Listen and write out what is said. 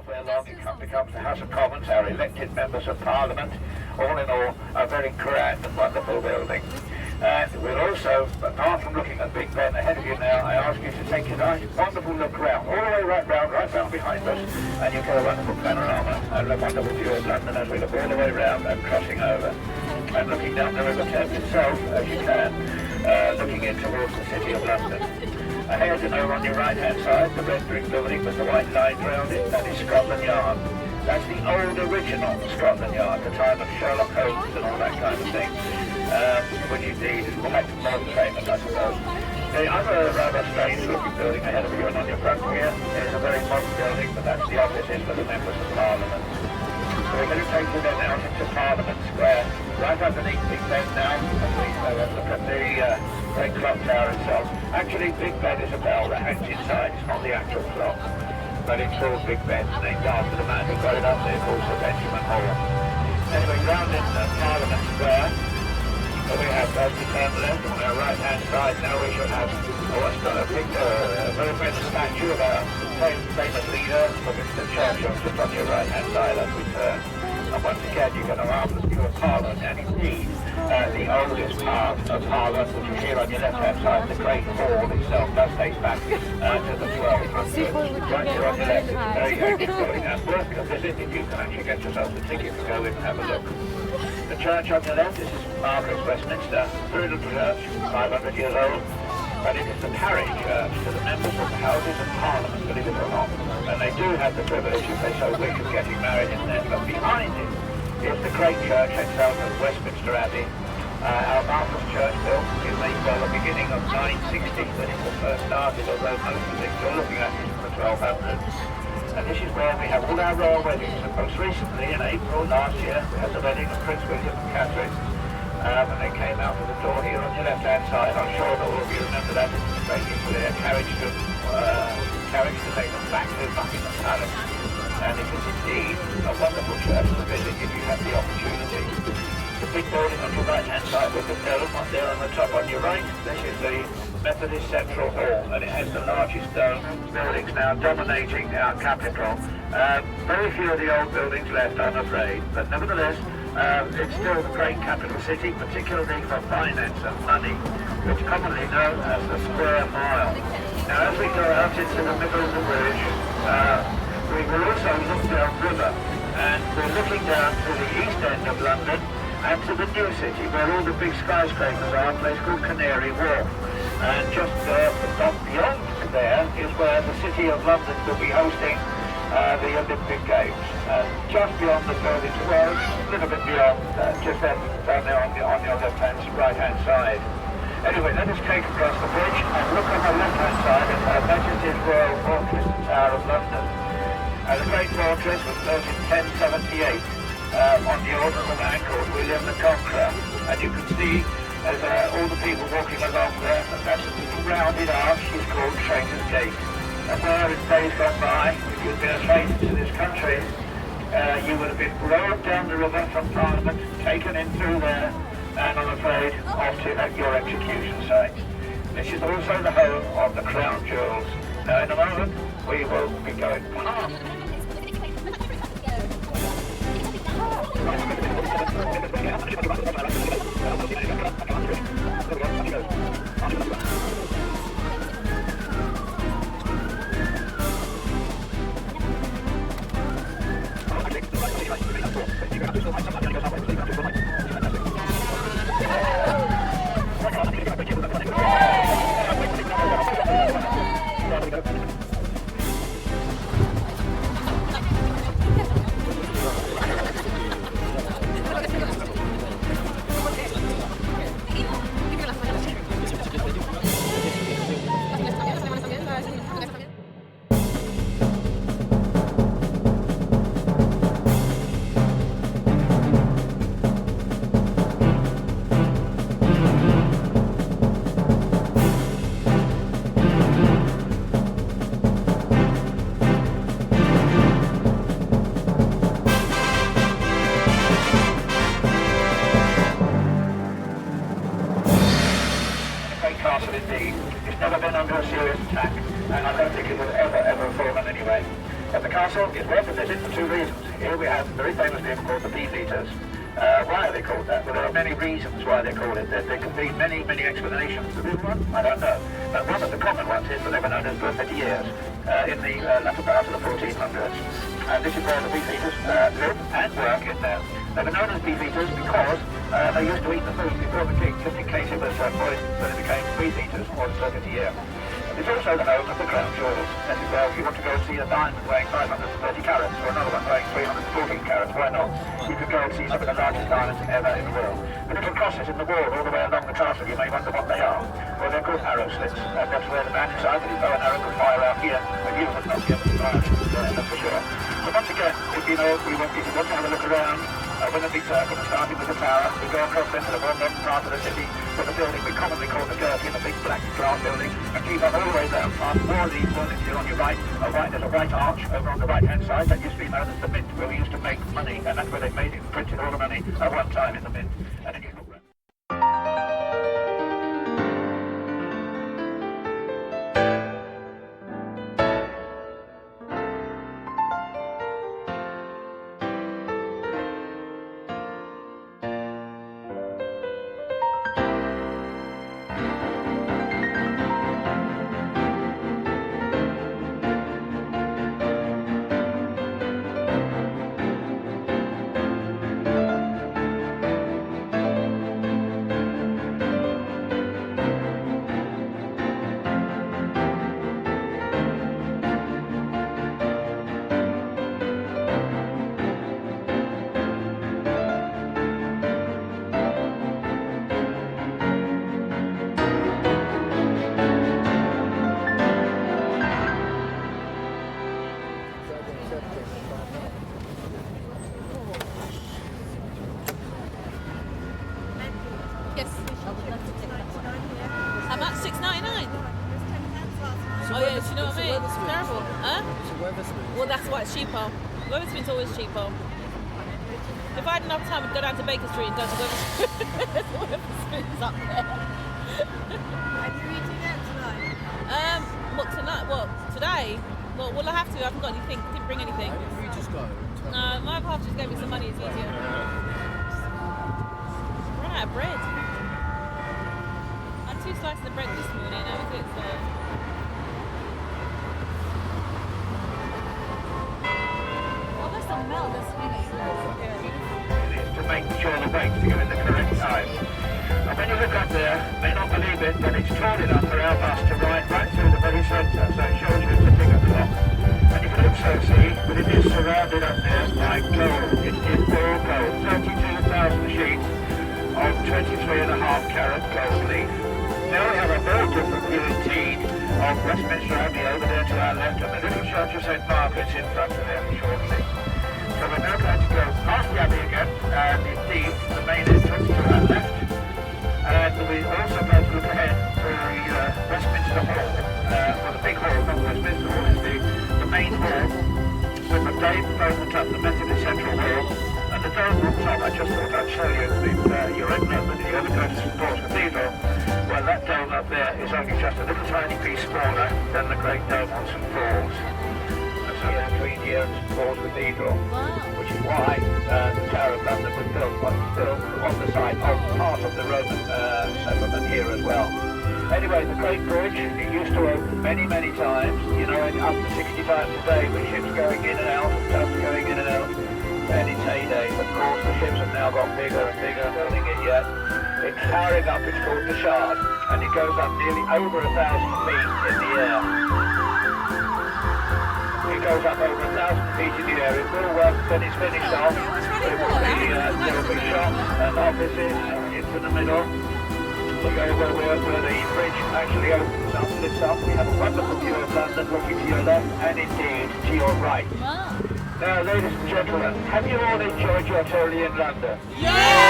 halfway along, it becomes the House of Commons, our elected members of Parliament. All in all, a very grand and wonderful building. And we'll also, apart from looking at Big Ben ahead of you now, I ask you to take a nice, wonderful look round, all the way right round behind us, and you get a wonderful panorama and a wonderful view of London as we look all the way round and crossing over. And looking down the River Thames itself, as you can, looking in towards the City of London. Ahead and over on your right-hand side, the red brick building with the white lines around it, that is Scotland Yard. That's the old original Scotland Yard, the time of Sherlock Holmes and all that kind of thing, which indeed is quite modern famous, I suppose. The other rather strange looking building ahead of you and on your front here is a very modern building, but that's the offices for the members of Parliament. So we're going to take you then out into Parliament Square, right underneath Big Ben now, and we look at the great clock tower itself. Actually, Big Ben is a bell that hangs inside, it's not the actual clock. But it's called Big Ben, named after the man who got it up there, called Sir Benjamin Hall. Anyway, round in Parliament Square, we have to turn left on our right-hand side now. We shall have what's got a big, very famous statue of our famous leader, Winston Churchill, just on your right-hand side as we turn. And once again, you're going to have the view of Parliament, and indeed, the oldest part of Parliament, which is here on your left-hand side, the Great Hall itself, does date back to the 1200s. Right here on your left, it's a very active building, and worth a visit if you can actually get yourself a ticket to go in and have a look. The church on your left, this is Margaret's Westminster, very little church, 500 years old, but it is the parish church to the members of the Houses of Parliament, believe it or not. And they do have the privilege, if they so wish, of getting married in there. But behind it is the great church itself of Westminster Abbey. Our marvellous church built in the beginning of 960 when it was first started, although most of it you're looking at is from the 1200s. And this is where we have all our royal weddings. And most recently, in April last year, we had the wedding of Prince William and Catherine. And they came out of the door here on your left-hand side. I'm sure that all of you remember that. It was straight into their carriage to take them back to Buckingham Palace. And it is indeed a wonderful church to visit if you have the opportunity. The big building on your right-hand side with the dome up there on the top on your right, this is the Methodist Central Hall, and it has the largest dome buildings now dominating our capital. Very few of the old buildings left, I'm afraid, but nevertheless, it's still the great capital city, particularly for finance and money, which commonly known as the Square Mile. Now, as we go out into the middle of the bridge, we will also look downriver, and we're looking down to the east end of London and to the new city, where all the big skyscrapers are, a place called Canary Wharf. And just beyond there is where the City of London will be hosting the Olympic Games. And just beyond the buildings, well, a little bit beyond, just down there on your right-hand side. Anyway, let us take across the bridge and look on the left-hand side at Her Majesty's Royal Fortress, the Tower of London. The great fortress was built in 1078 on the order of a man called William the Conqueror. And you can see there's all the people walking along there, and that's a little rounded arch is called Traitors' Gate. And where in days gone by, if you'd been a traitor to this country, you would have been rowed down the river from Parliament, taken in through there, and I'm afraid off to your execution site. This is also the home of the Crown Jewels. Now in a moment, we will be going past. Indeed. It's never been under a serious attack, and I don't think it will ever fall in any way. And the castle is worth a visit for two reasons. Here we have a very famous vehicle called the Beefeaters. Why are they called that? Well, there are many reasons why they're called it. There can be many, many explanations. The real one, I don't know. But one of the common ones is that they were known as Buffet years in the latter part of the 1400s. And this is where the Beefeaters live and work in there. They were known as Beefeaters because they used to eat the food before the king, just in case it was poisoned, so they became Beefeaters on Buffet year. It's also the home of the crown jewels. That is where if you want to go and see a diamond weighing 530 carats or another one weighing 314 carats, why not? You could go and see some of the largest diamonds ever in the world. The little crosses in the wall all the way along the castle, you may wonder what they are. Well, they're called arrow slits, and that's where the man inside with his bow and arrow could fire out here, and you would not be able to fire it there, that's for sure. So once again, if you know, if you want to have a look around, with a big circle and starting with the tower, we go across into the more modern part of the city with the building we commonly call the Gherkin, a big black glass building, and keep on all the way down past more of these buildings here on your right. There's a white arch over on the right hand side that used to be known as the Mint, where we used to make money, and that's where they made it, printed all the money at one time in the Mint. And then you look around. Yes. How much? $6.99. Oh yeah, do you know what I mean? It's terrible. Huh? Well, that's why it's cheaper. Weatherspoon's always cheaper. If I had enough time, I'd go down to Baker Street and go to Weatherspoon. Weatherspoon's up there. Are you eating that tonight? What tonight? Well, today? Well, will I have to? I haven't got anything. Didn't bring anything. Why don't you just go? No, my half just gave me some money. It's easier. Run out of bread. I had 2 slices of bread this morning. That was it. So. Oh, there's some milk. That's really Is to make sure the weights to go in the correct time. And when you look up there, may not believe it, but it's tall enough for our bus to ride right through the very centre, so it shows you it's a bigger clock. And you can also see that it is surrounded up there by gold. It is all gold, 32,000 sheets of 23.5 carat gold leaf. Now we have a very different view indeed of Westminster Abbey over there to our left, and the little church of St Margaret's in front of them shortly. So we're now going to go past the Abbey again, and indeed the main entrance to our left. And we're also going to look ahead to the Westminster Hall, or the big hall, not the Westminster Hall, is the main hall, with the dome on top, the Methodist Central Hall, and the dome on top. I just thought I'd show you your emblem that you ever go to St Paul's Cathedral. Well, that dome up there is only just a little tiny piece smaller than the great dome on St Paul's. That's here between here and St Paul's Cathedral, which is why the Tower of London was built on the site of part of the Roman settlement here as well. Anyway, the Great Bridge, it used to open many, many times, you know, up to 60 times a day with ships going in and out, boats going in and out, and its heyday. Of course, the ships have now got bigger and bigger, building it yet. It's towering up, it's called the Shard, and it goes up nearly over 1,000 feet in the air. It goes up over 1,000 feet in the air. It will work when it's finished off. There will be shops and offices into the middle. We go where the bridge actually opens up, lifts up. We have a wonderful view of London looking to your left and indeed to your right. Now, ladies and gentlemen, have you all enjoyed your tour in London? Yeah!